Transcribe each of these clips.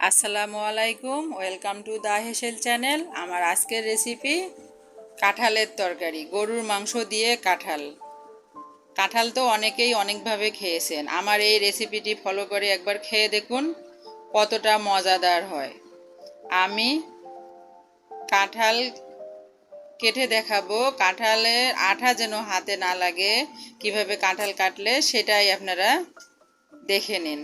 আসসালামু আলাইকুম, welcome to the হেসেল channel. আমার আজকের রেসিপি কাঁঠালের তরকারি, গরুর মাংস দিয়ে কাঁঠাল। কাঁঠাল তো অনেকেই অনেকভাবে খেয়েছেন। আমার এই রেসিপিটি ফলো করে একবার খেয়ে দেখুন কতটা মজাদার হয়। আমি কাঁঠাল কেটে দেখাবো, কাঁঠালের আঠা যেন হাতে না লাগে, কিভাবে কাঁঠাল কাটলে সেটাই আপনারা দেখে নিন।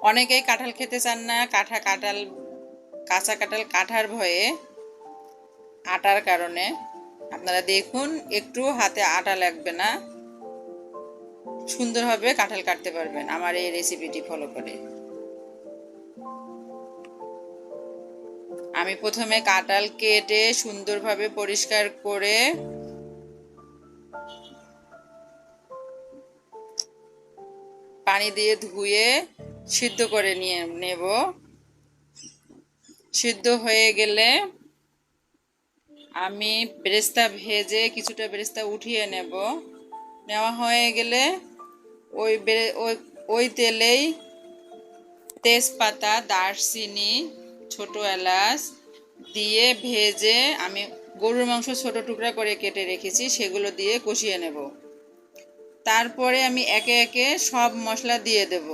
অনেকেই কাঁঠাল খেতে চান না, কাঁচা কাঁঠাল কাটার ভয়ে, আটার কারণে। আপনারা দেখুন, একটু হাতে আটা লাগবে না, সুন্দরভাবে কাঁঠাল কাটতে পারবেন আমার এই রেসিপিটি ফলো করে। আমি প্রথমে কাঁঠাল কেটে সুন্দরভাবে পরিষ্কার করে পানি দিয়ে ধুয়ে সিদ্ধ করে নিয়ে নেব। সিদ্ধ হয়ে গেলে আমি বেরেস্তা ভেজে কিছুটা বেরেস্তা উঠিয়ে নেব। নেওয়া হয়ে গেলে ওই ওই তেলেই তেজপাতা, দারচিনি, ছোট এলাচ দিয়ে ভেজে আমি গরুর মাংস ছোট টুকরা করে কেটে রেখেছি, সেগুলো দিয়ে কষিয়ে নেব। তারপরে আমি একে একে সব মশলা দিয়ে দেব।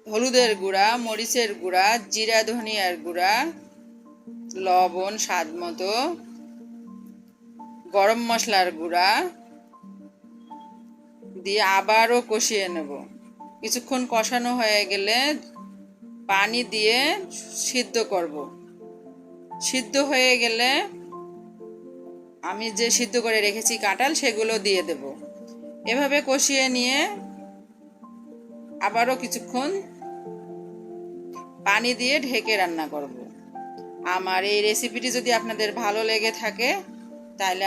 হলুদের গুঁড়া, মরিচের গুঁড়া, জিরা ধনিয়ার গুঁড়া, লবণ স্বাদ মতো, গরম মশলার গুঁড়া দিয়ে আবারও কষিয়ে নেব। কিছুক্ষণ কষানো হয়ে গেলে পানি দিয়ে সিদ্ধ করব। সিদ্ধ হয়ে গেলে আমি যে সিদ্ধ করে রেখেছি কাঁঠাল, সেগুলো দিয়ে দেব। এভাবে কষিয়ে নিয়ে আবারও কিছুক্ষণ পানি দিয়ে ঢেকে রান্না করব। আমার এই রেসিপিটি যদি আপনাদের ভালো লেগে থাকে তাহলে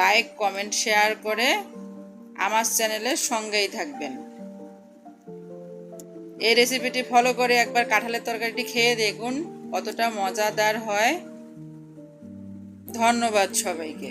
লাইক, কমেন্ট, শেয়ার করে আমার চ্যানেলের সঙ্গেই থাকবেন। এই রেসিপিটি ফলো করে একবার কাঁঠালের তরকারিটি খেয়ে দেখুন কতটা মজাদার হয়। ধন্যবাদ সবাইকে।